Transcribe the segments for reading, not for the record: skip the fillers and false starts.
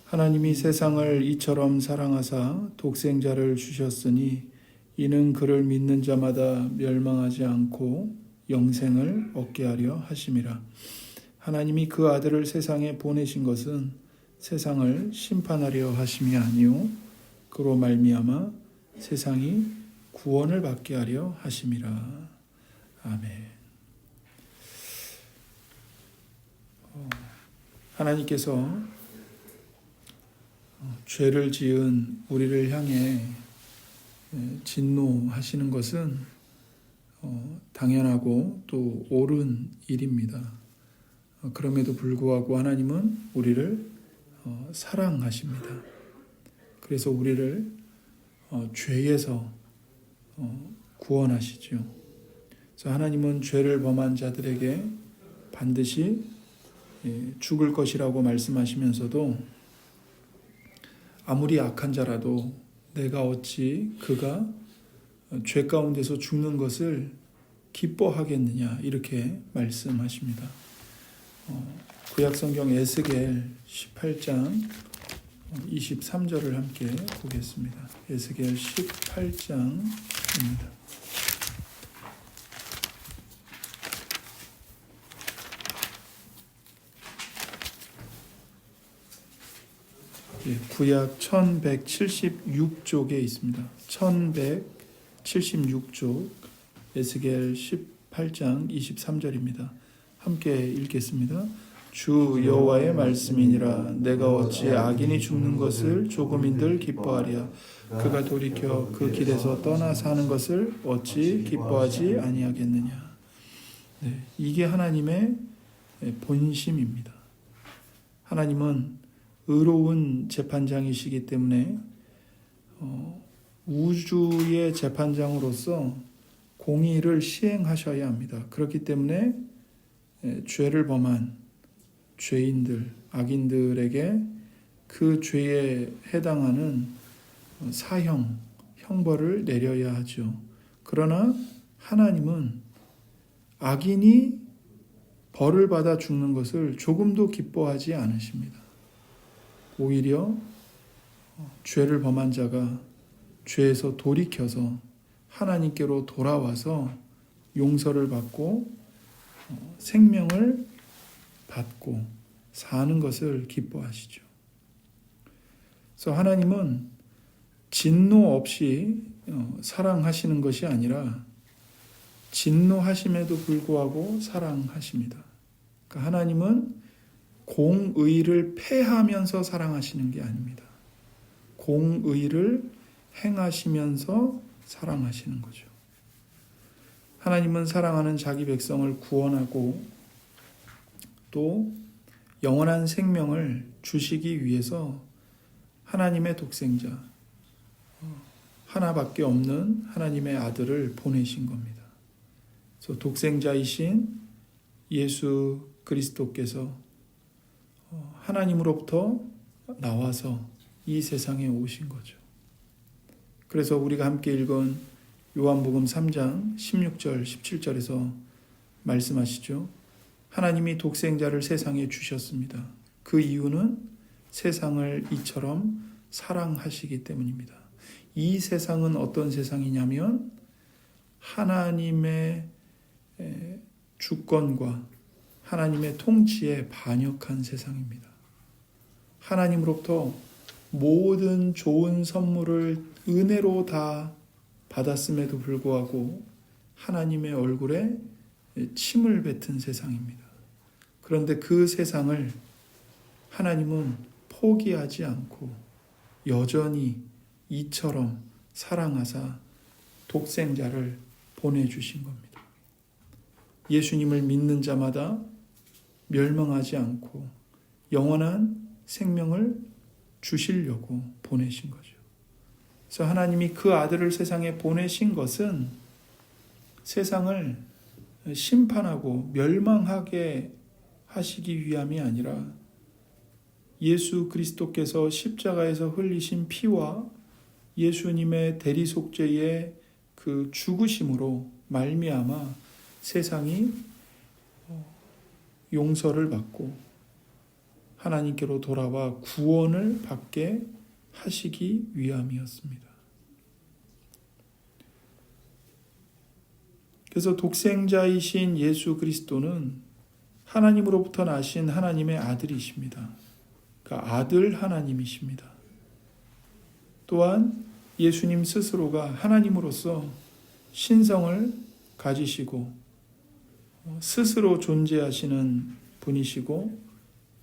하나님이 세상을 이처럼 사랑하사 독생자를 주셨으니 이는 그를 믿는 자마다 멸망하지 않고 영생을 얻게 하려 하심이라. 하나님이 그 아들을 세상에 보내신 것은 세상을 심판하려 하심이 아니요 그로 말미암아 세상이 구원을 받게 하려 하심이라. 아멘. 하나님께서 죄를 지은 우리를 향해 진노하시는 것은 당연하고 또 옳은 일입니다. 그럼에도 불구하고 하나님은 우리를 사랑하십니다. 그래서 우리를 죄에서 구원하시죠. 그래서 하나님은 죄를 범한 자들에게 반드시 죽을 것이라고 말씀하시면서도 아무리 악한 자라도 내가 어찌 그가 죄 가운데서 죽는 것을 기뻐하겠느냐 이렇게 말씀하십니다. 구약성경 에스겔 18장 23절을 함께 보겠습니다. 에스겔 18장입니다. 구약 1176쪽에 있습니다. 1176쪽 에스겔 18장 23절입니다. 함께 읽겠습니다. 주 여호와의 말씀이니라. 내가 어찌 악인이 죽는 것을 조금인들 기뻐하랴. 그가 돌이켜 그 길에서 떠나 사는 것을 어찌 기뻐하지 아니하겠느냐. 이게 하나님의 본심입니다. 하나님은 의로운 재판장이시기 때문에 우주의 재판장으로서 공의를 시행하셔야 합니다. 그렇기 때문에 죄를 범한 죄인들, 악인들에게 그 죄에 해당하는 사형, 형벌을 내려야 하죠. 그러나 하나님은 악인이 벌을 받아 죽는 것을 조금도 기뻐하지 않으십니다. 오히려 죄를 범한 자가 죄에서 돌이켜서 하나님께로 돌아와서 용서를 받고 생명을 받고 사는 것을 기뻐하시죠. 그래서 하나님은 진노 없이 사랑하시는 것이 아니라 진노하심에도 불구하고 사랑하십니다. 그러니까 하나님은 공의를 폐하면서 사랑하시는 게 아닙니다. 공의를 행하시면서 사랑하시는 거죠. 하나님은 사랑하는 자기 백성을 구원하고 또 영원한 생명을 주시기 위해서 하나님의 독생자, 하나밖에 없는 하나님의 아들을 보내신 겁니다. 그래서 독생자이신 예수 그리스도께서 하나님으로부터 나와서 이 세상에 오신 거죠. 그래서 우리가 함께 읽은 요한복음 3장 16절 17절에서 말씀하시죠. 하나님이 독생자를 세상에 주셨습니다. 그 이유는 세상을 이처럼 사랑하시기 때문입니다. 이 세상은 어떤 세상이냐면 하나님의 주권과 하나님의 통치에 반역한 세상입니다. 하나님으로부터 모든 좋은 선물을 은혜로 다 받았음에도 불구하고 하나님의 얼굴에 침을 뱉은 세상입니다. 그런데 그 세상을 하나님은 포기하지 않고 여전히 이처럼 사랑하사 독생자를 보내주신 겁니다. 예수님을 믿는 자마다 멸망하지 않고 영원한 생명을 주시려고 보내신 거죠. 그래서 하나님이 그 아들을 세상에 보내신 것은 세상을 심판하고 멸망하게 하시기 위함이 아니라 예수 그리스도께서 십자가에서 흘리신 피와 예수님의 대리속죄의 그 죽으심으로 말미암아 세상이 용서를 받고 하나님께로 돌아와 구원을 받게 하시기 위함이었습니다. 그래서 독생자이신 예수 그리스도는 하나님으로부터 나신 하나님의 아들이십니다. 그러니까 아들 하나님이십니다. 또한 예수님 스스로가 하나님으로서 신성을 가지시고 스스로 존재하시는 분이시고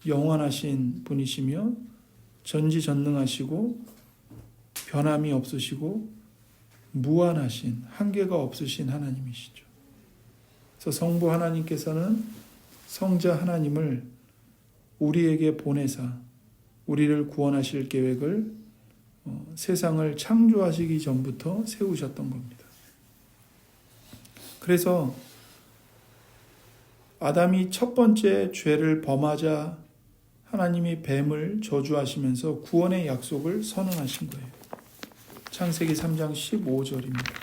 영원하신 분이시며 전지전능하시고 변함이 없으시고 무한하신 한계가 없으신 하나님이시죠. 그래서 성부 하나님께서는 성자 하나님을 우리에게 보내사 우리를 구원하실 계획을 세상을 창조하시기 전부터 세우셨던 겁니다. 그래서 아담이 첫 번째 죄를 범하자 하나님이 뱀을 저주하시면서 구원의 약속을 선언하신 거예요. 창세기 3장 15절입니다.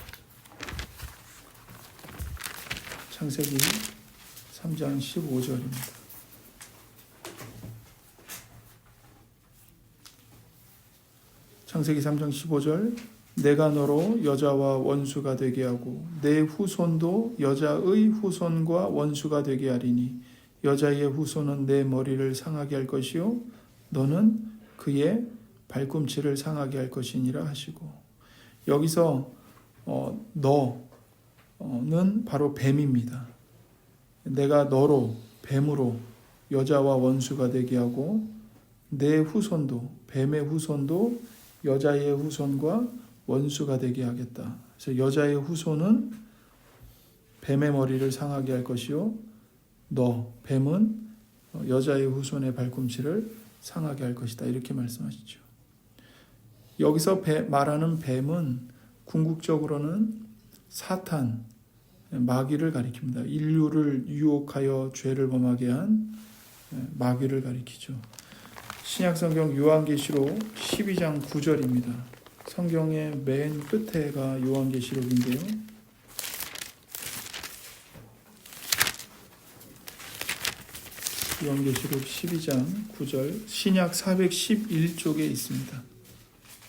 창세기 3장 15절입니다. 창세기 3장 15절 내가 너로 여자와 원수가 되게 하고 내 후손도 여자의 후손과 원수가 되게 하리니 여자의 후손은 내 머리를 상하게 할 것이요 너는 그의 발꿈치를 상하게 할 것이니라 하시고 여기서 너는 바로 뱀입니다. 내가 너로 뱀으로 여자와 원수가 되게 하고 내 후손도 뱀의 후손도 여자의 후손과 원수가 되게 하겠다. 그래서 여자의 후손은 뱀의 머리를 상하게 할 것이요 너 뱀은 여자의 후손의 발꿈치를 상하게 할 것이다. 이렇게 말씀하시죠. 여기서 말하는 뱀은 궁극적으로는 사탄, 마귀를 가리킵니다. 인류를 유혹하여 죄를 범하게 한 마귀를 가리키죠. 신약성경 요한계시록 12장 9절입니다. 성경의 맨 끝에가 요한계시록인데요. 요한계시록 12장 9절 신약 411쪽에 있습니다.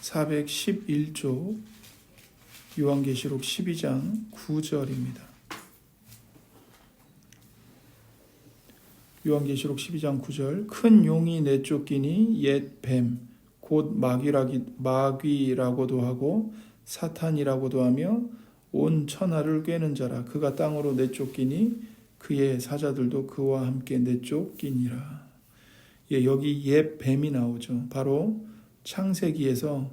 411쪽 요한계시록 12장 9절입니다. 요한계시록 12장 9절 큰 용이 내쫓기니 옛 뱀 곧 마귀라고도 하고 사탄이라고도 하며 온 천하를 꿰는 자라 그가 땅으로 내쫓기니 그의 사자들도 그와 함께 내쫓기니라. 여기 옛 뱀이 나오죠. 바로 창세기에서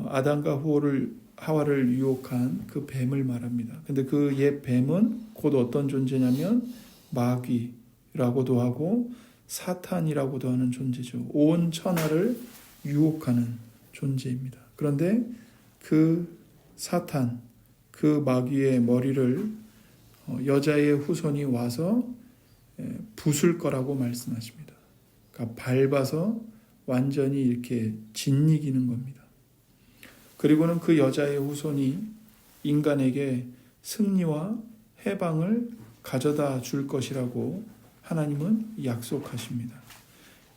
아담과 하와를 유혹한 그 뱀을 말합니다. 근데 그 옛 뱀은 곧 어떤 존재냐면 마귀라고도 하고 사탄이라고도 하는 존재죠. 온 천하를 유혹하는 존재입니다. 그런데 그 사탄, 그 마귀의 머리를 여자의 후손이 와서 부술 거라고 말씀하십니다. 그러니까 밟아서 완전히 이렇게 짓이기는 겁니다. 그리고는 그 여자의 후손이 인간에게 승리와 해방을 가져다 줄 것이라고 하나님은 약속하십니다.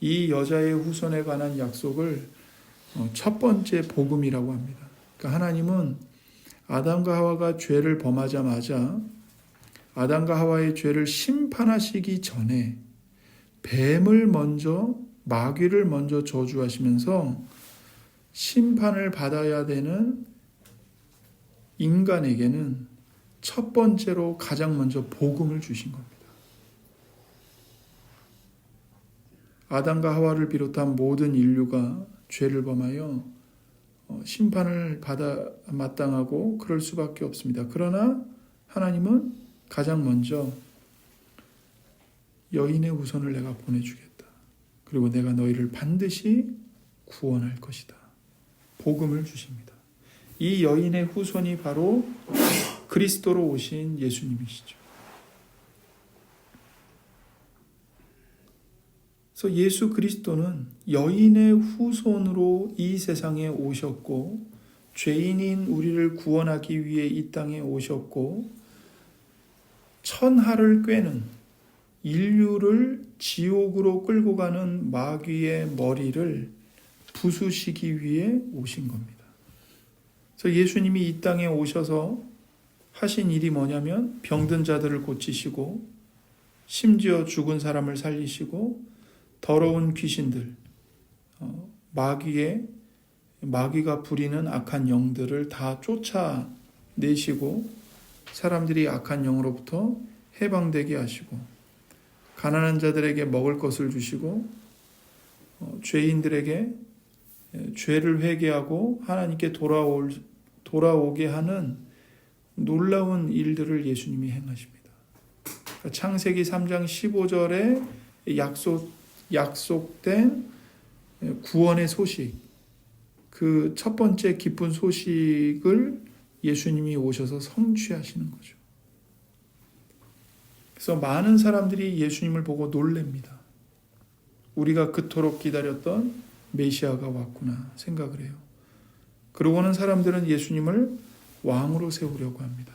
이 여자의 후손에 관한 약속을 첫 번째 복음이라고 합니다. 그러니까 하나님은 아담과 하와가 죄를 범하자마자 아담과 하와의 죄를 심판하시기 전에 마귀를 먼저 저주하시면서 심판을 받아야 되는 인간에게는 첫 번째로 가장 먼저 복음을 주신 겁니다. 아담과 하와를 비롯한 모든 인류가 죄를 범하여 심판을 받아 마땅하고 그럴 수밖에 없습니다. 그러나 하나님은 가장 먼저 여인의 후손을 내가 보내주겠다. 그리고 내가 너희를 반드시 구원할 것이다. 복음을 주십니다. 이 여인의 후손이 바로 그리스도로 오신 예수님이시죠. 그래서 예수 그리스도는 여인의 후손으로 이 세상에 오셨고 죄인인 우리를 구원하기 위해 이 땅에 오셨고 천하를 꿰는 인류를 지옥으로 끌고 가는 마귀의 머리를 부수시기 위해 오신 겁니다. 그래서 예수님이 이 땅에 오셔서 하신 일이 뭐냐면 병든 자들을 고치시고 심지어 죽은 사람을 살리시고 더러운 귀신들, 마귀가 부리는 악한 영들을 다 쫓아내시고 사람들이 악한 영으로부터 해방되게 하시고 가난한 자들에게 먹을 것을 주시고 죄인들에게 죄를 회개하고 하나님께 돌아오게 하는 놀라운 일들을 예수님이 행하십니다. 창세기 3장 15절에 약속된 구원의 소식, 그 첫 번째 기쁜 소식을 예수님이 오셔서 성취하시는 거죠. 그래서 많은 사람들이 예수님을 보고 놀랍니다. 우리가 그토록 기다렸던 메시아가 왔구나 생각을 해요. 그러고는 사람들은 예수님을 왕으로 세우려고 합니다.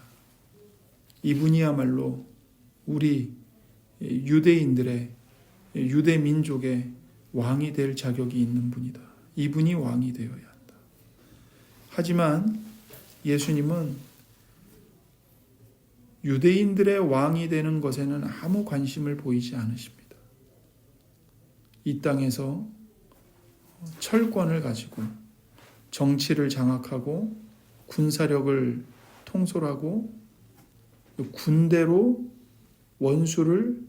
이분이야말로 우리 유대인들의, 유대 민족의 왕이 될 자격이 있는 분이다. 이분이 왕이 되어야 한다. 하지만 예수님은 유대인들의 왕이 되는 것에는 아무 관심을 보이지 않으십니다. 이 땅에서 철권을 가지고 정치를 장악하고 군사력을 통솔하고 군대로 원수를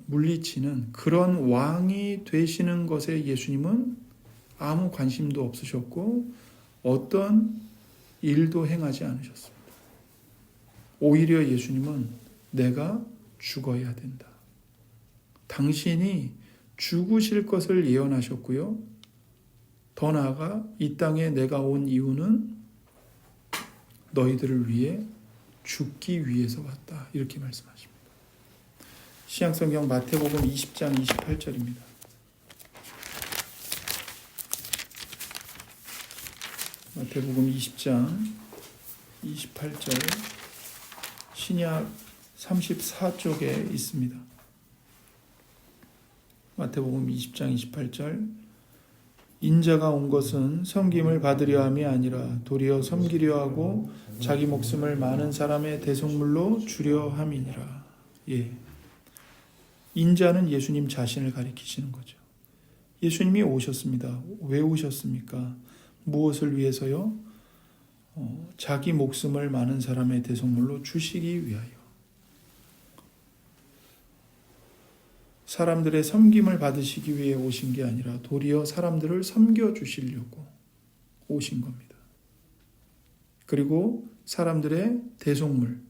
물리치는 그런 왕이 되시는 것에 예수님은 아무 관심도 없으셨고 어떤 일도 행하지 않으셨습니다. 오히려 예수님은 내가 죽어야 된다. 당신이 죽으실 것을 예언하셨고요. 더 나아가 이 땅에 내가 온 이유는 너희들을 위해 죽기 위해서 왔다. 이렇게 말씀하십니다. 신약성경 마태복음 20장 28절입니다. 마태복음 20장 28절 신약 34쪽에 있습니다. 마태복음 20장 28절 인자가 온 것은 섬김을 받으려 함이 아니라 도리어 섬기려 하고 자기 목숨을 많은 사람의 대속물로 주려 함이니라. 예. 인자는 예수님 자신을 가리키시는 거죠. 예수님이 오셨습니다. 왜 오셨습니까? 무엇을 위해서요? 자기 목숨을 많은 사람의 대속물로 주시기 위하여. 사람들의 섬김을 받으시기 위해 오신 게 아니라 도리어 사람들을 섬겨주시려고 오신 겁니다. 그리고 사람들의 대속물,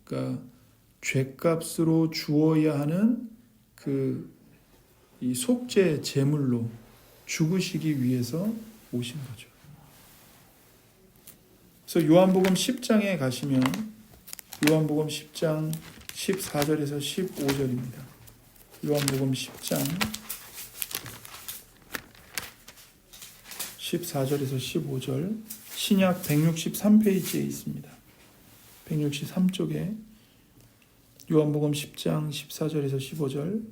그러니까 죄값으로 주어야 하는 이 속죄 제물로 죽으시기 위해서 오신 거죠. 그래서 요한복음 10장에 가시면 요한복음 10장 14절에서 15절입니다. 요한복음 10장 14절에서 15절 신약 163페이지에 있습니다. 163쪽에 요한복음 10장 14절에서 15절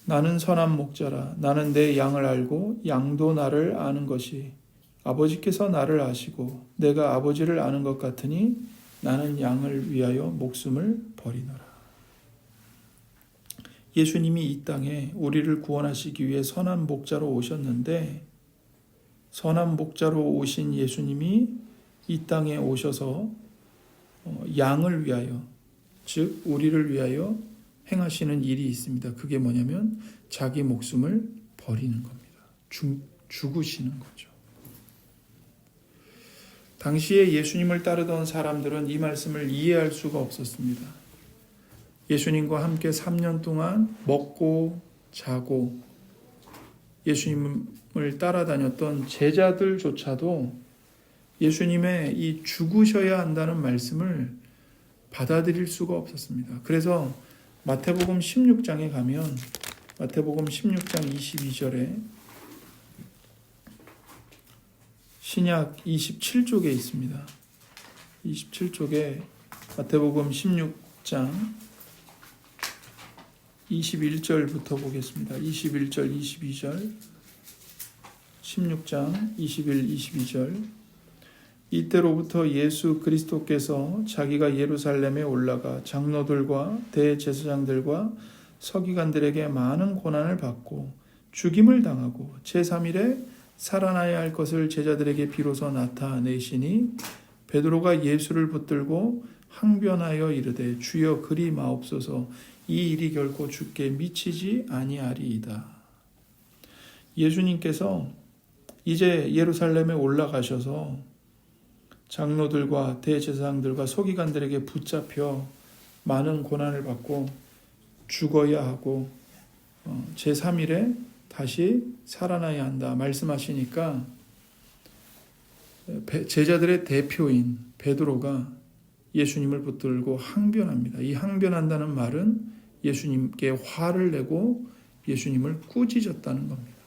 나는 선한 목자라 나는 내 양을 알고 양도 나를 아는 것이 아버지께서 나를 아시고 내가 아버지를 아는 것 같으니 나는 양을 위하여 목숨을 버리노라. 예수님이 이 땅에 우리를 구원하시기 위해 선한 목자로 오셨는데 선한 목자로 오신 예수님이 이 땅에 오셔서 양을 위하여 즉 우리를 위하여 행하시는 일이 있습니다. 그게 뭐냐면 자기 목숨을 버리는 겁니다. 죽으시는 거죠. 당시에 예수님을 따르던 사람들은 이 말씀을 이해할 수가 없었습니다. 예수님과 함께 3년 동안 먹고 자고 예수님을 따라다녔던 제자들조차도 예수님의 이 죽으셔야 한다는 말씀을 받아들일 수가 없었습니다. 그래서 마태복음 16장에 가면 마태복음 16장 22절에 신약 27쪽에 있습니다. 27쪽에 마태복음 16장 21절부터 보겠습니다. 21절, 22절, 16장 21, 22절. 이때로부터 예수 그리스도께서 자기가 예루살렘에 올라가 장로들과 대제사장들과 서기관들에게 많은 고난을 받고 죽임을 당하고 제3일에 살아나야 할 것을 제자들에게 비로소 나타내시니 베드로가 예수를 붙들고 항변하여 이르되 주여 그리 마옵소서 이 일이 결코 주께 미치지 아니하리이다. 예수님께서 이제 예루살렘에 올라가셔서 장로들과 대제사장들과 서기관들에게 붙잡혀 많은 고난을 받고 죽어야 하고 제3일에 다시 살아나야 한다 말씀하시니까 제자들의 대표인 베드로가 예수님을 붙들고 항변합니다. 이 항변한다는 말은 예수님께 화를 내고 예수님을 꾸짖었다는 겁니다.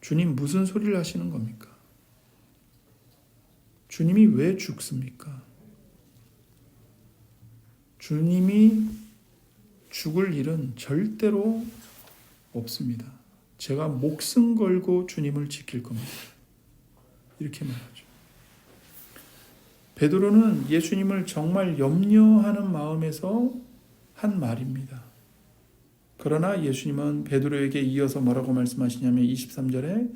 주님 무슨 소리를 하시는 겁니까? 주님이 왜 죽습니까? 주님이 죽을 일은 절대로 없습니다. 제가 목숨 걸고 주님을 지킬 겁니다. 이렇게 말하죠. 베드로는 예수님을 정말 염려하는 마음에서 한 말입니다. 그러나 예수님은 베드로에게 이어서 뭐라고 말씀하시냐면 23절에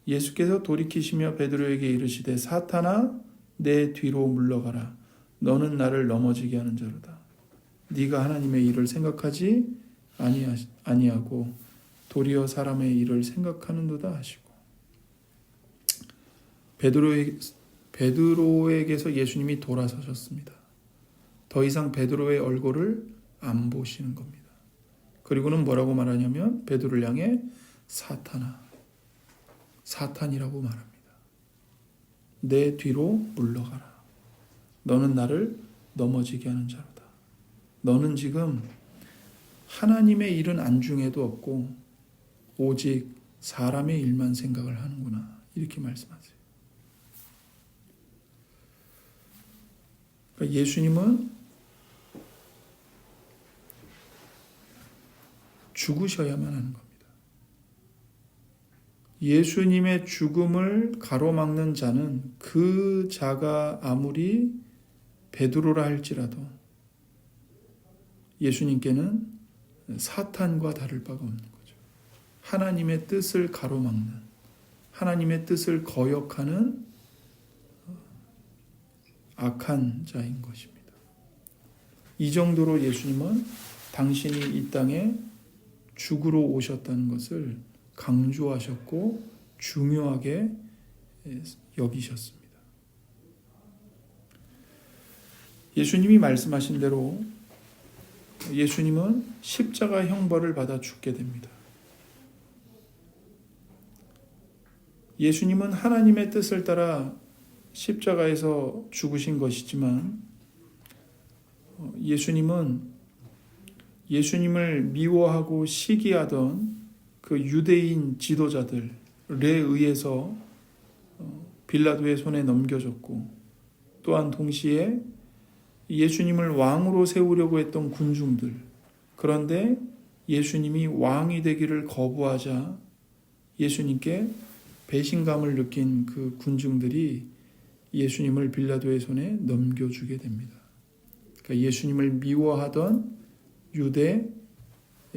예수께서 돌이키시며 베드로에게 이르시되 사탄아 내 뒤로 물러가라. 너는 나를 넘어지게 하는 자로다. 네가 하나님의 일을 생각하지 아니하고 도리어 사람의 일을 생각하는도다 하시고 베드로에게서 예수님이 돌아서셨습니다. 더 이상 베드로의 얼굴을 안 보시는 겁니다. 그리고는 뭐라고 말하냐면 베드로를 향해 사탄이라고 말합니다. 내 뒤로 물러가라. 너는 나를 넘어지게 하는 자로다. 너는 지금 하나님의 일은 안중에도 없고 오직 사람의 일만 생각을 하는구나. 이렇게 말씀하세요. 그러니까 예수님은 죽으셔야만 하는 겁니다. 예수님의 죽음을 가로막는 자는 그 자가 아무리 베드로라 할지라도 예수님께는 사탄과 다를 바가 없는 거죠. 하나님의 뜻을 가로막는, 하나님의 뜻을 거역하는 악한 자인 것입니다. 이 정도로 예수님은 당신이 이 땅에 죽으러 오셨다는 것을 강조하셨고 중요하게 여기셨습니다. 예수님이 말씀하신 대로 예수님은 십자가 형벌을 받아 죽게 됩니다. 예수님은 하나님의 뜻을 따라 십자가에서 죽으신 것이지만 예수님을 미워하고 시기하던 그 유대인 지도자들에 의해서 빌라도의 손에 넘겨졌고 또한 동시에 예수님을 왕으로 세우려고 했던 군중들, 그런데 예수님이 왕이 되기를 거부하자 예수님께 배신감을 느낀 그 군중들이 예수님을 빌라도의 손에 넘겨주게 됩니다. 그러니까 예수님을 미워하던 유대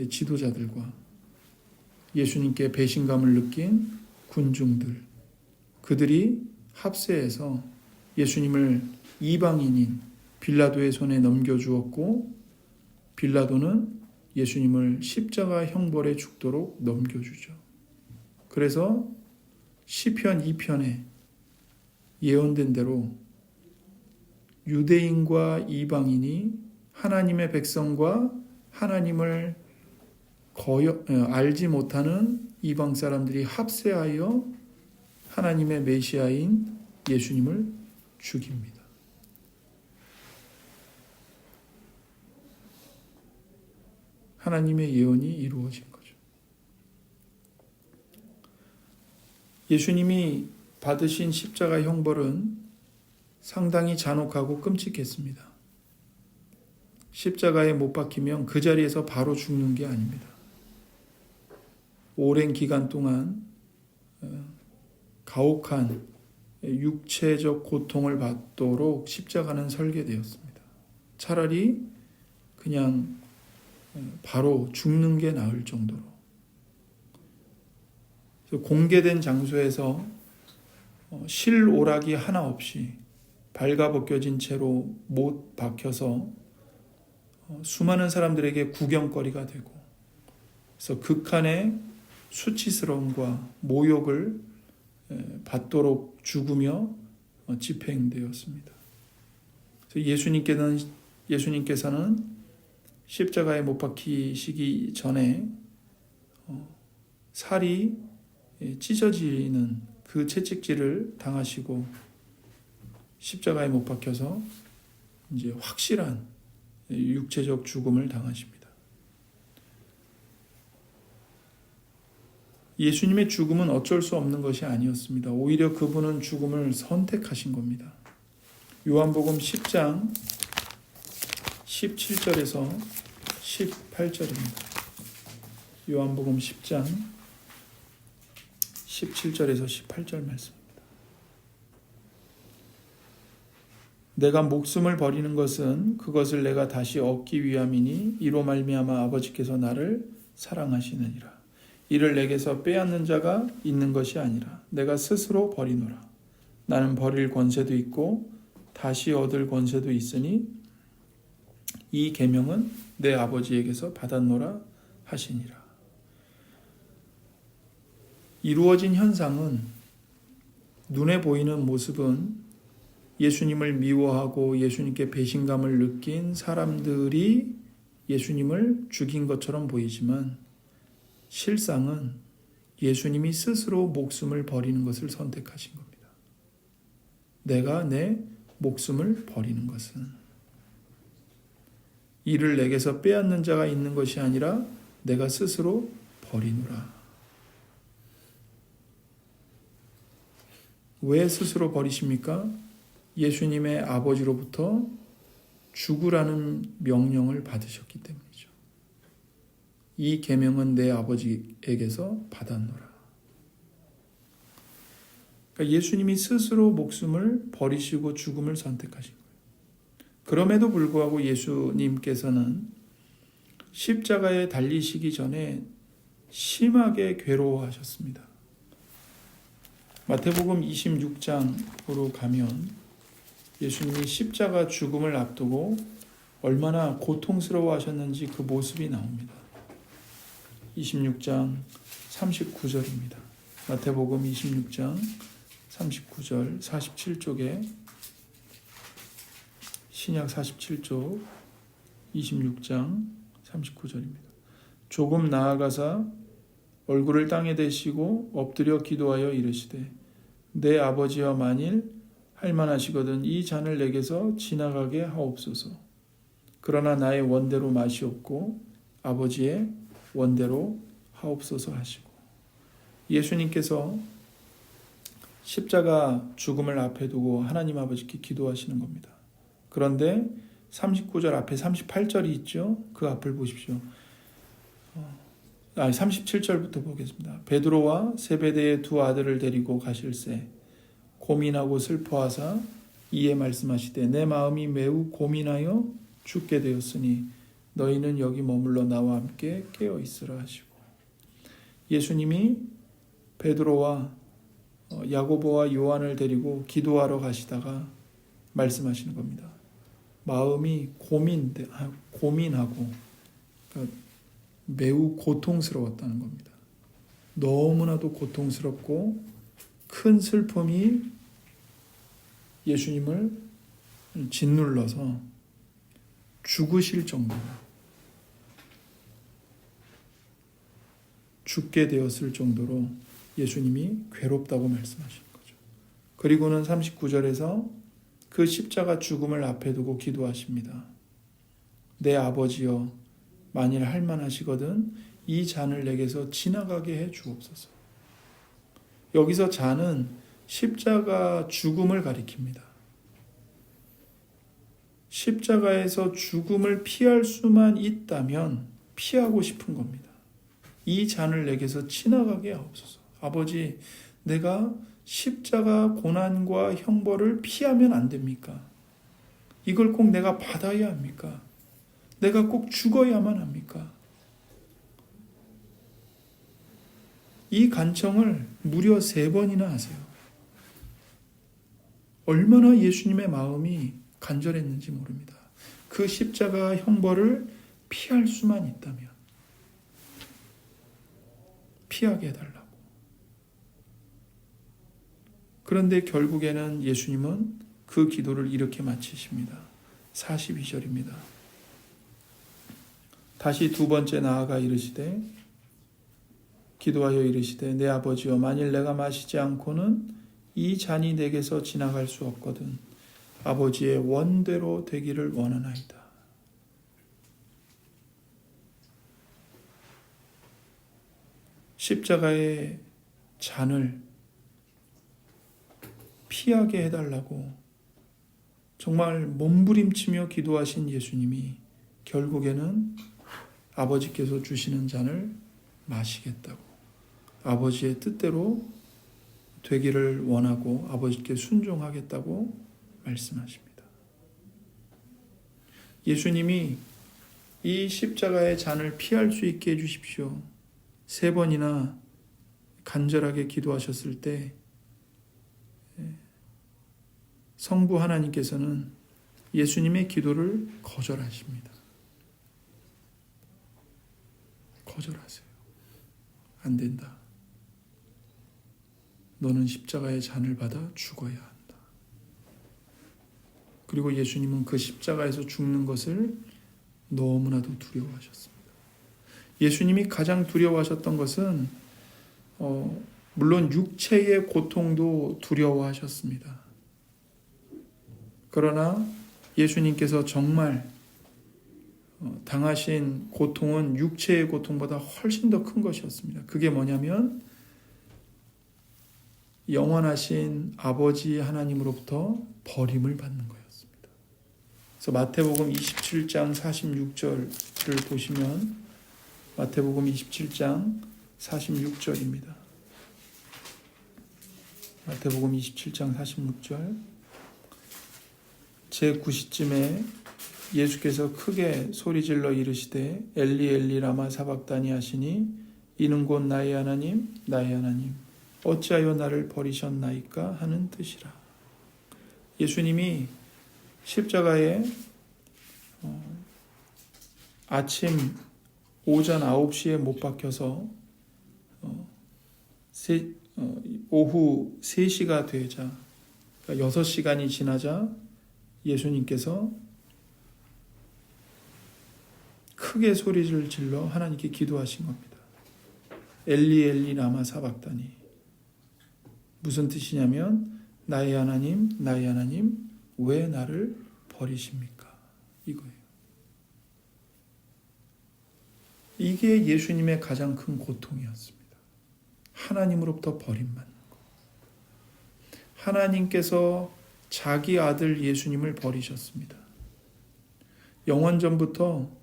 지도자들과 예수님께 배신감을 느낀 군중들, 그들이 합세해서 예수님을 이방인인 빌라도의 손에 넘겨주었고 빌라도는 예수님을 십자가 형벌에 죽도록 넘겨주죠. 그래서 시편 2편에 예언된 대로 유대인과 이방인이 하나님의 백성과 하나님을 알지 못하는 이방 사람들이 합세하여 하나님의 메시아인 예수님을 죽입니다. 하나님의 예언이 이루어진 거죠. 예수님이 받으신 십자가 형벌은 상당히 잔혹하고 끔찍했습니다. 십자가에 못 박히면 그 자리에서 바로 죽는 게 아닙니다. 오랜 기간 동안 가혹한 육체적 고통을 받도록 십자가는 설계되었습니다. 차라리 그냥 바로 죽는 게 나을 정도로. 공개된 장소에서 실오락이 하나 없이 발가벗겨진 채로 못 박혀서 수많은 사람들에게 구경거리가 되고, 그래서 극한의 수치스러움과 모욕을 받도록 죽으며 집행되었습니다. 그래서 예수님께서는 십자가에 못 박히시기 전에 살이 찢어지는 그 채찍질을 당하시고 십자가에 못 박혀서 이제 확실한 육체적 죽음을 당하십니다. 예수님의 죽음은 어쩔 수 없는 것이 아니었습니다. 오히려 그분은 죽음을 선택하신 겁니다. 요한복음 10장 17절에서 18절입니다. 요한복음 10장 17절에서 18절 말씀입니다. 내가 목숨을 버리는 것은 그것을 내가 다시 얻기 위함이니 이로 말미암아 아버지께서 나를 사랑하시느니라. 이를 내게서 빼앗는 자가 있는 것이 아니라 내가 스스로 버리노라. 나는 버릴 권세도 있고 다시 얻을 권세도 있으니 이 계명은 내 아버지에게서 받았노라 하시니라. 이루어진 현상은, 눈에 보이는 모습은 예수님을 미워하고 예수님께 배신감을 느낀 사람들이 예수님을 죽인 것처럼 보이지만, 실상은 예수님이 스스로 목숨을 버리는 것을 선택하신 겁니다. 내가 내 목숨을 버리는 것은 이를 내게서 빼앗는 자가 있는 것이 아니라 내가 스스로 버리노라. 왜 스스로 버리십니까? 예수님의 아버지로부터 죽으라는 명령을 받으셨기 때문이죠. 이 계명은 내 아버지에게서 받았노라. 그러니까 예수님이 스스로 목숨을 버리시고 죽음을 선택하신 거예요. 그럼에도 불구하고 예수님께서는 십자가에 달리시기 전에 심하게 괴로워하셨습니다. 마태복음 26장으로 가면 예수님이 십자가 죽음을 앞두고 얼마나 고통스러워하셨는지 그 모습이 나옵니다. 26장 39절입니다. 마태복음 26장 39절 47쪽에 신약 47쪽 26장 39절입니다. 조금 나아가사 얼굴을 땅에 대시고 엎드려 기도하여 이르시되 내 아버지여 만일 할만하시거든 이 잔을 내게서 지나가게 하옵소서. 그러나 나의 원대로 마시옵고 아버지의 원대로 하옵소서 하시고, 예수님께서 십자가 죽음을 앞에 두고 하나님 아버지께 기도하시는 겁니다. 그런데 39절 앞에 38절이 있죠. 그 앞을 보십시오. 37절부터 보겠습니다. 베드로와 세베대의 두 아들을 데리고 가실새 고민하고 슬퍼하사 이에 말씀하시되 내 마음이 매우 고민하여 죽게 되었으니 너희는 여기 머물러 나와 함께 깨어 있으라 하시고, 예수님이 베드로와 야고보와 요한을 데리고 기도하러 가시다가 말씀하시는 겁니다. 마음이 고민하고 그러니까 매우 고통스러웠다는 겁니다. 너무나도 고통스럽고 큰 슬픔이 예수님을 짓눌러서 죽으실 정도로, 죽게 되었을 정도로 예수님이 괴롭다고 말씀하신 거죠. 그리고는 39절에서 그 십자가 죽음을 앞에 두고 기도하십니다. 내 아버지여 만일 할만하시거든 이 잔을 내게서 지나가게 해 주옵소서. 여기서 잔은 십자가 죽음을 가리킵니다. 십자가에서 죽음을 피할 수만 있다면 피하고 싶은 겁니다. 이 잔을 내게서 지나가게 하옵소서. 아버지, 내가 십자가 고난과 형벌을 피하면 안 됩니까? 이걸 꼭 내가 받아야 합니까? 내가 꼭 죽어야만 합니까? 이 간청을 무려 3번이나 하세요. 얼마나 예수님의 마음이 간절했는지 모릅니다. 그 십자가 형벌을 피할 수만 있다면 피하게 해달라고. 그런데 결국에는 예수님은 그 기도를 이렇게 마치십니다. 42절입니다. 다시 2번째 나아가 이르시되 기도하여 이르시되 내 아버지여 만일 내가 마시지 않고는 이 잔이 내게서 지나갈 수 없거든 아버지의 원대로 되기를 원하나이다. 십자가의 잔을 피하게 해달라고 정말 몸부림치며 기도하신 예수님이 결국에는 아버지께서 주시는 잔을 마시겠다고, 아버지의 뜻대로 되기를 원하고 아버지께 순종하겠다고 말씀하십니다. 예수님이 이 십자가의 잔을 피할 수 있게 해주십시오. 3번이나 간절하게 기도하셨을 때 성부 하나님께서는 예수님의 기도를 거절하십니다. 거절하세요. 안 된다. 너는 십자가의 잔을 받아 죽어야 한다. 그리고 예수님은 그 십자가에서 죽는 것을 너무나도 두려워하셨습니다. 예수님이 가장 두려워하셨던 것은 물론 육체의 고통도 두려워하셨습니다. 그러나 예수님께서 정말 당하신 고통은 육체의 고통보다 훨씬 더 큰 것이었습니다. 그게 뭐냐면 영원하신 아버지 하나님으로부터 버림을 받는 거였습니다. 그래서 마태복음 27장 46절을 보시면 마태복음 27장 46절입니다. 마태복음 27장 46절 제9시쯤에 예수께서 크게 소리질러 이르시되 엘리 엘리 라마 사박다니 하시니 이는 곧 나의 하나님 나의 하나님 어찌하여 나를 버리셨나이까 하는 뜻이라. 예수님이 십자가에 아침 오전 9시에 못 박혀서 오후 3시가 되자 그러니까 6시간이 지나자 예수님께서 크게 소리를 질러 하나님께 기도하신 겁니다. 엘리 엘리 라마 사박다니. 무슨 뜻이냐면 나의 하나님 나의 하나님 왜 나를 버리십니까? 이거예요. 이게 예수님의 가장 큰 고통이었습니다. 하나님으로부터 버림받는 것. 하나님께서 자기 아들 예수님을 버리셨습니다. 영원전부터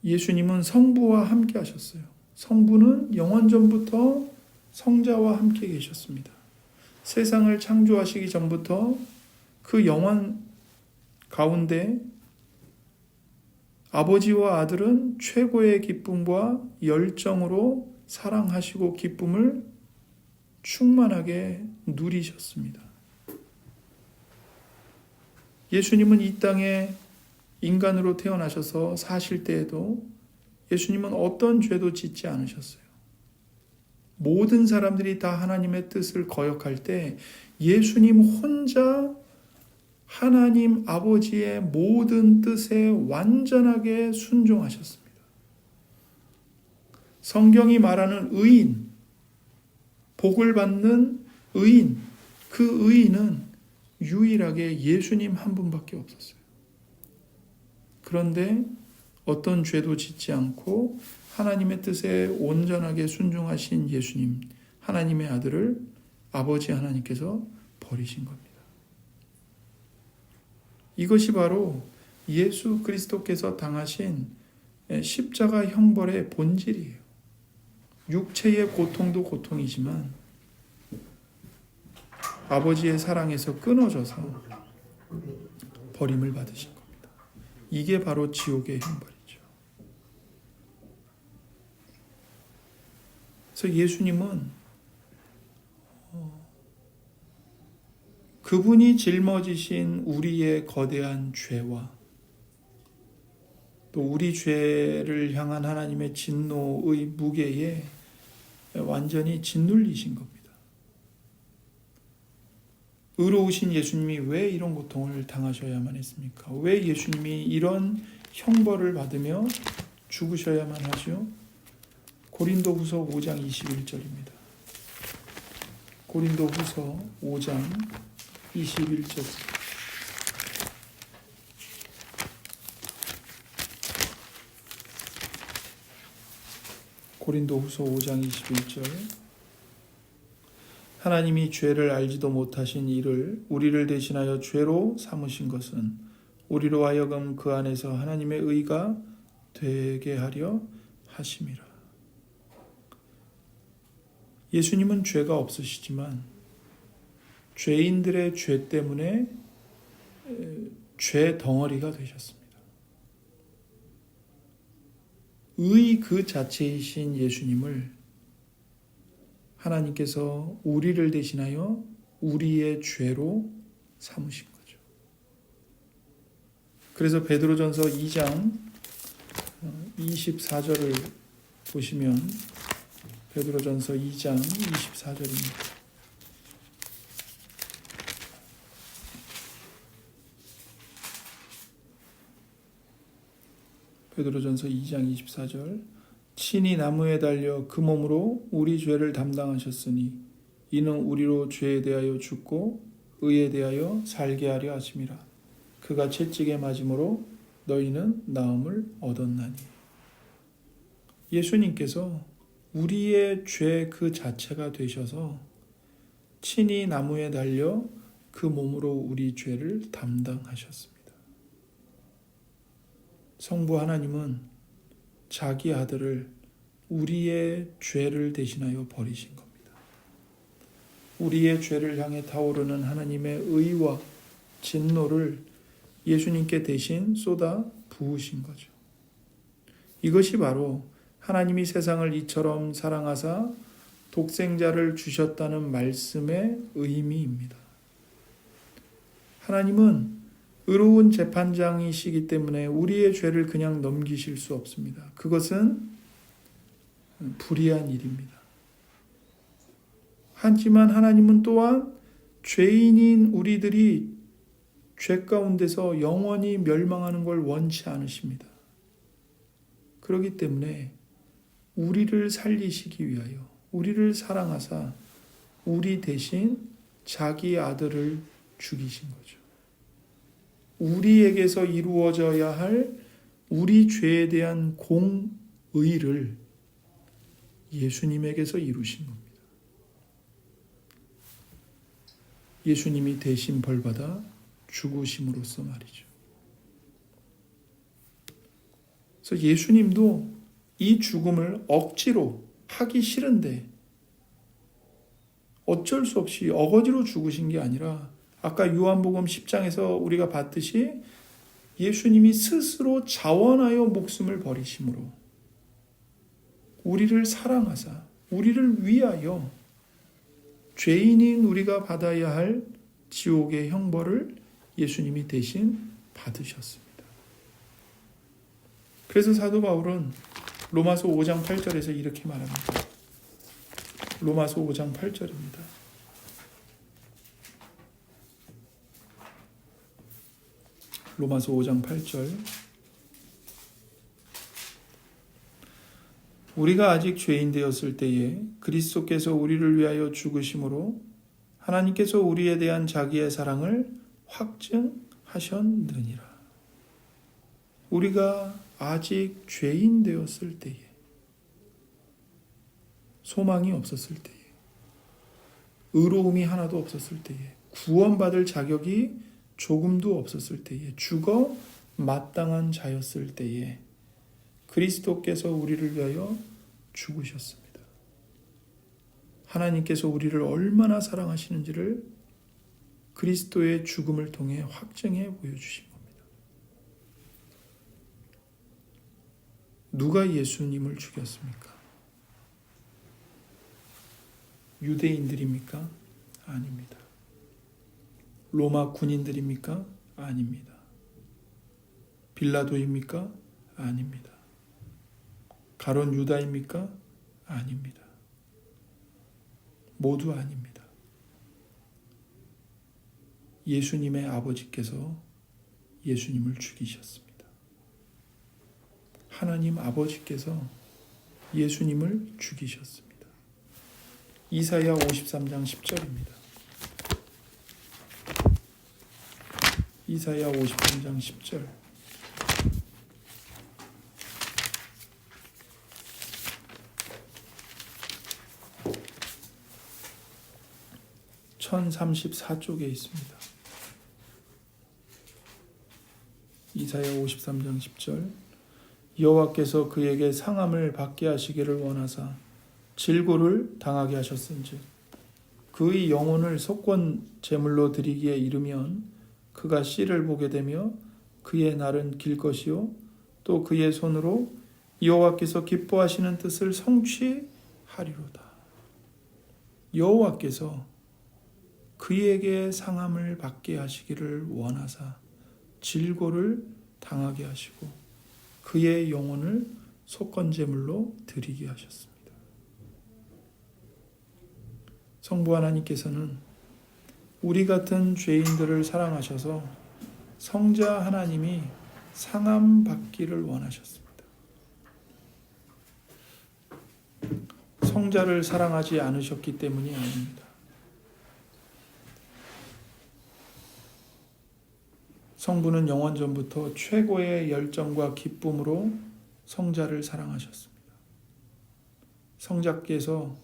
예수님은 성부와 함께 하셨어요. 성부는 영원전부터 성자와 함께 계셨습니다. 세상을 창조하시기 전부터 그 영원 가운데 아버지와 아들은 최고의 기쁨과 열정으로 사랑하시고 기쁨을 충만하게 누리셨습니다. 예수님은 이 땅에 인간으로 태어나셔서 사실 때에도 예수님은 어떤 죄도 짓지 않으셨어요. 모든 사람들이 다 하나님의 뜻을 거역할 때 예수님 혼자 하나님 아버지의 모든 뜻에 완전하게 순종하셨습니다. 성경이 말하는 의인, 복을 받는 의인, 그 의인은 유일하게 예수님 한 분밖에 없었어요. 그런데 어떤 죄도 짓지 않고 하나님의 뜻에 온전하게 순종하신 예수님, 하나님의 아들을 아버지 하나님께서 버리신 겁니다. 이것이 바로 예수 그리스도께서 당하신 십자가 형벌의 본질이에요. 육체의 고통도 고통이지만 아버지의 사랑에서 끊어져서 버림을 받으신 겁니다. 이게 바로 지옥의 형벌이죠. 그래서 예수님은 그분이 짊어지신 우리의 거대한 죄와 또 우리 죄를 향한 하나님의 진노의 무게에 완전히 짓눌리신 겁니다. 의로우신 예수님이 왜 이런 고통을 당하셔야만 했습니까? 왜 예수님이 이런 형벌을 받으며 죽으셔야만 하죠? 고린도후서 5장 21절입니다. 고린도후서 5장 21절. 고린도후서 5장 21절. 하나님이 죄를 알지도 못하신 이를 우리를 대신하여 죄로 삼으신 것은 우리로 하여금 그 안에서 하나님의 의가 되게 하려 하심이라. 예수님은 죄가 없으시지만 죄인들의 죄 때문에 죄 덩어리가 되셨습니다. 의 그 자체이신 예수님을 하나님께서 우리를 대신하여 우리의 죄로 삼으신 거죠. 그래서 베드로전서 2장 24절을 보시면 베드로전서 2장 24절입니다. 베드로전서 2장 24절. 친히 나무에 달려 그 몸으로 우리 죄를 담당하셨으니 이는 우리로 죄에 대하여 죽고 의에 대하여 살게 하려 하심이라. 그가 채찍에 맞음으로 너희는 나음을 얻었나니. 예수님께서 우리의 죄 그 자체가 되셔서 친히 나무에 달려 그 몸으로 우리 죄를 담당하셨습니다. 성부 하나님은 자기 아들을 우리의 죄를 대신하여 버리신 겁니다. 우리의 죄를 향해 타오르는 하나님의 의와 진노를 예수님께 대신 쏟아 부으신 거죠. 이것이 바로 하나님이 세상을 이처럼 사랑하사 독생자를 주셨다는 말씀의 의미입니다. 하나님은 의로운 재판장이시기 때문에 우리의 죄를 그냥 넘기실 수 없습니다. 그것은 불의한 일입니다. 하지만 하나님은 또한 죄인인 우리들이 죄 가운데서 영원히 멸망하는 걸 원치 않으십니다. 그렇기 때문에 우리를 살리시기 위하여 우리를 사랑하사 우리 대신 자기 아들을 죽이신 거죠. 우리에게서 이루어져야 할 우리 죄에 대한 공의를 예수님에게서 이루신 겁니다. 예수님이 대신 벌받아 죽으심으로써 말이죠. 그래서 예수님도 이 죽음을 억지로 하기 싫은데 어쩔 수 없이 어거지로 죽으신 게 아니라 아까 요한복음 10장에서 우리가 봤듯이 예수님이 스스로 자원하여 목숨을 버리심으로 우리를 사랑하사 우리를 위하여 죄인인 우리가 받아야 할 지옥의 형벌을 예수님이 대신 받으셨습니다. 그래서 사도 바울은 로마서 5장 8절에서 이렇게 말합니다. 로마서 5장 8절입니다. 로마서 5장 8절. 우리가 아직 죄인 되었을 때에 그리스도께서 우리를 위하여 죽으심으로 하나님께서 우리에 대한 자기의 사랑을 확증하셨느니라. 우리가 아직 죄인 되었을 때에, 소망이 없었을 때에, 의로움이 하나도 없었을 때에, 구원받을 자격이 조금도 없었을 때에, 죽어 마땅한 자였을 때에 그리스도께서 우리를 위하여 죽으셨습니다. 하나님께서 우리를 얼마나 사랑하시는지를 그리스도의 죽음을 통해 확증해 보여주신 겁니다. 누가 예수님을 죽였습니까? 유대인들입니까? 아닙니다. 로마 군인들입니까? 아닙니다. 빌라도입니까? 아닙니다. 가론 유다입니까? 아닙니다. 모두 아닙니다. 예수님의 아버지께서 예수님을 죽이셨습니다. 하나님 아버지께서 예수님을 죽이셨습니다. 이사야 53장 10절입니다. 이사야 53장 10절. (1034쪽에) 있습니다. 이사야 53장 10절. 여호와께서 그에게 상함을 받게 하시기를 원하사 질고를 당하게 하셨은즉 그의 영혼을 속건 제물로 드리기에 이르면 그가 씨를 보게 되며 그의 날은 길 것이요 또 그의 손으로 여호와께서 기뻐하시는 뜻을 성취하리로다. 여호와께서 그에게 상함을 받게 하시기를 원하사 질고를 당하게 하시고 그의 영혼을 속건 제물로 드리게 하셨습니다. 성부 하나님께서는 우리 같은 죄인들을 사랑하셔서 성자 하나님이 상함 받기를 원하셨습니다. 성자를 사랑하지 않으셨기 때문이 아닙니다. 성부는 영원전부터 최고의 열정과 기쁨으로 성자를 사랑하셨습니다. 성자께서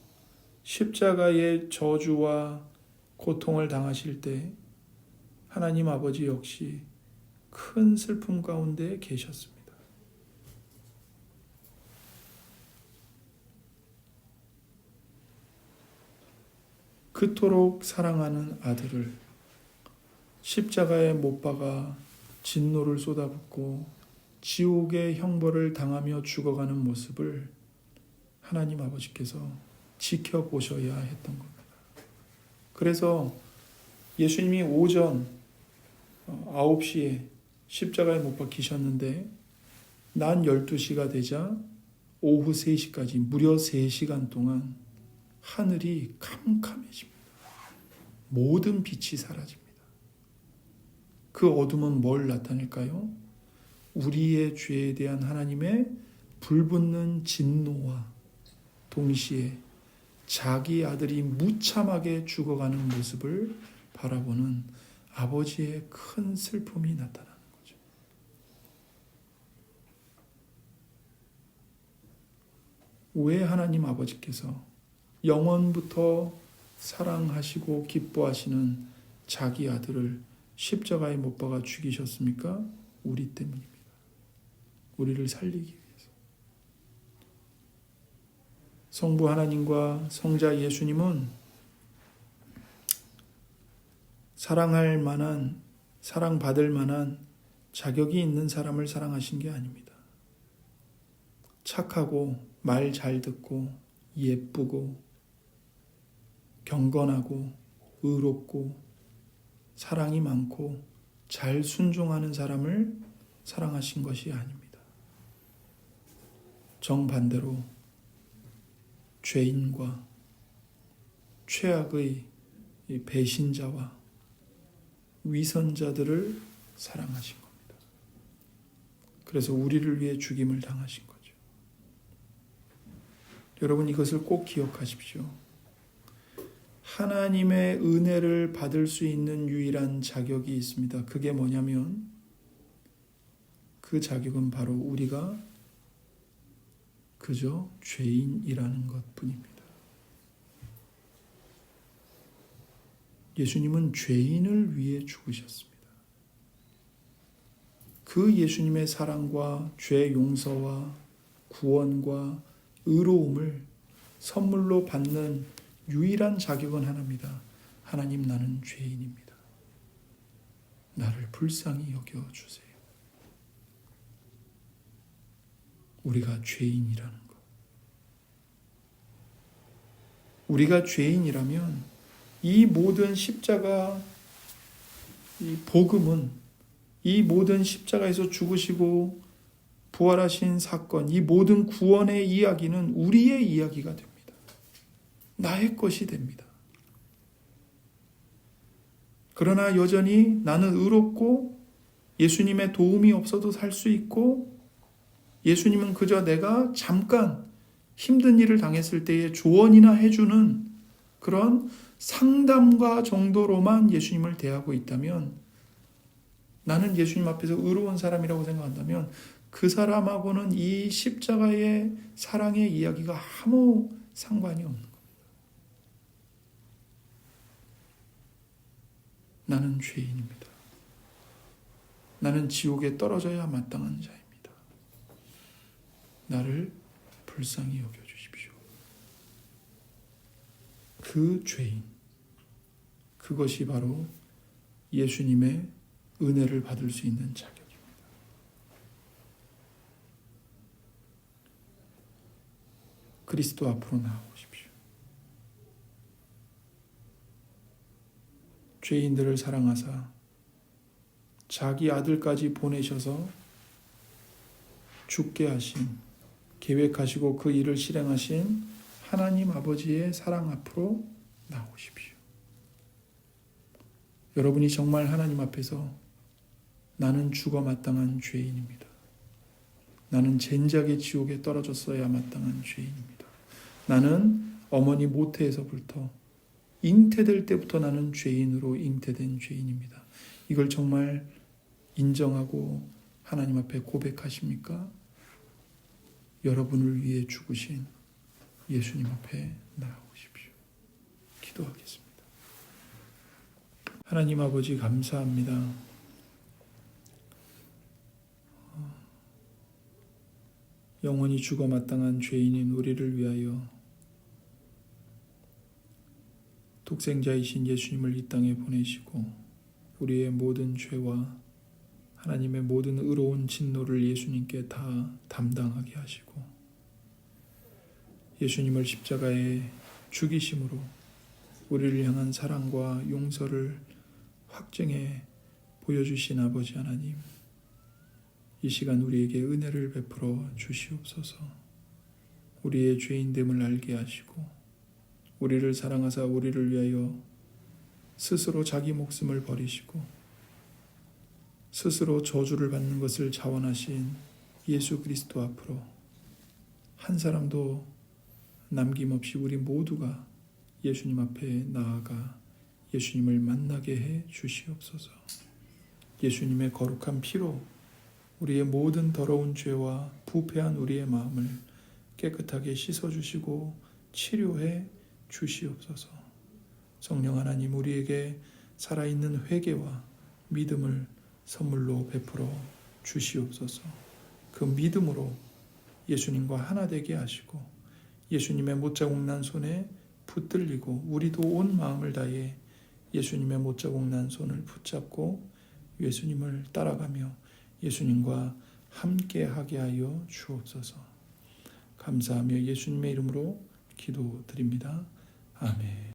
십자가의 저주와 고통을 당하실 때 하나님 아버지 역시 큰 슬픔 가운데 계셨습니다. 그토록 사랑하는 아들을 십자가에 못 박아 진노를 쏟아붓고 지옥의 형벌을 당하며 죽어가는 모습을 하나님 아버지께서 지켜보셔야 했던 겁니다. 그래서 예수님이 오전 9시에 십자가에 못 박히셨는데 낮 12시가 되자 오후 3시까지 무려 3시간 동안 하늘이 캄캄해집니다. 모든 빛이 사라집니다. 그 어둠은 뭘 나타낼까요? 우리의 죄에 대한 하나님의 불붙는 진노와 동시에 자기 아들이 무참하게 죽어가는 모습을 바라보는 아버지의 큰 슬픔이 나타나는 거죠. 왜 하나님 아버지께서 영원부터 사랑하시고 기뻐하시는 자기 아들을 십자가에 못 박아 죽이셨습니까? 우리 때문입니다. 우리를 살리기 위해서. 성부 하나님과 성자 예수님은 사랑할 만한, 사랑받을 만한 자격이 있는 사람을 사랑하신 게 아닙니다. 착하고 말 잘 듣고 예쁘고 경건하고 의롭고 사랑이 많고 잘 순종하는 사람을 사랑하신 것이 아닙니다. 정반대로 죄인과 최악의 배신자와 위선자들을 사랑하신 겁니다. 그래서 우리를 위해 죽임을 당하신 거죠. 여러분 이것을 꼭 기억하십시오. 하나님의 은혜를 받을 수 있는 유일한 자격이 있습니다. 그게 뭐냐면 그 자격은 바로 우리가 그저 죄인이라는 것뿐입니다. 예수님은 죄인을 위해 죽으셨습니다. 그 예수님의 사랑과 죄 용서와 구원과 의로움을 선물로 받는 유일한 자격은 하나입니다. 하나님, 나는 죄인입니다. 나를 불쌍히 여겨주세요. 우리가 죄인이라는 것. 우리가 죄인이라면 이 모든 십자가, 이 복음은, 이 모든 십자가에서 죽으시고 부활하신 사건, 이 모든 구원의 이야기는 우리의 이야기가 됩니다. 나의 것이 됩니다. 그러나 여전히 나는 의롭고 예수님의 도움이 없어도 살 수 있고, 예수님은 그저 내가 잠깐 힘든 일을 당했을 때에 조언이나 해주는 그런 상담가 정도로만 예수님을 대하고 있다면, 나는 예수님 앞에서 의로운 사람이라고 생각한다면 그 사람하고는 이 십자가의 사랑의 이야기가 아무 상관이 없는 겁니다. 나는 죄인입니다. 나는 지옥에 떨어져야 마땅한 자입니다. 나를 불쌍히 여겨주십시오. 그 죄인, 그것이 바로 예수님의 은혜를 받을 수 있는 자격입니다. 그리스도 앞으로 나아오십시오. 죄인들을 사랑하사 자기 아들까지 보내셔서 죽게 하신, 계획하시고 그 일을 실행하신 하나님 아버지의 사랑 앞으로 나오십시오. 여러분이 정말 하나님 앞에서 나는 죽어 마땅한 죄인입니다. 나는 젠작의 지옥에 떨어졌어야 마땅한 죄인입니다. 나는 어머니 모태에서부터 잉태될 때부터 나는 죄인으로 잉태된 죄인입니다. 이걸 정말 인정하고 하나님 앞에 고백하십니까? 여러분을 위해 죽으신 예수님 앞에 나아오십시오. 기도하겠습니다. 하나님 아버지, 감사합니다. 영원히 죽어 마땅한 죄인인 우리를 위하여 독생자이신 예수님을 이 땅에 보내시고 우리의 모든 죄와 하나님의 모든 의로운 진노를 예수님께 다 담당하게 하시고 예수님을 십자가에 죽이심으로 우리를 향한 사랑과 용서를 확증해 보여주신 아버지 하나님, 이 시간 우리에게 은혜를 베풀어 주시옵소서. 우리의 죄인됨을 알게 하시고 우리를 사랑하사 우리를 위하여 스스로 자기 목숨을 버리시고 스스로 저주를 받는 것을 자원하신 예수 그리스도 앞으로 한 사람도 남김없이 우리 모두가 예수님 앞에 나아가 예수님을 만나게 해 주시옵소서. 예수님의 거룩한 피로 우리의 모든 더러운 죄와 부패한 우리의 마음을 깨끗하게 씻어주시고 치료해 주시옵소서. 성령 하나님, 우리에게 살아있는 회개와 믿음을 선물로 베풀어 주시옵소서. 그 믿음으로 예수님과 하나 되게 하시고 예수님의 못자국 난 손에 붙들리고 우리도 온 마음을 다해 예수님의 못자국 난 손을 붙잡고 예수님을 따라가며 예수님과 함께하게 하여 주옵소서. 감사하며 예수님의 이름으로 기도드립니다. 아멘.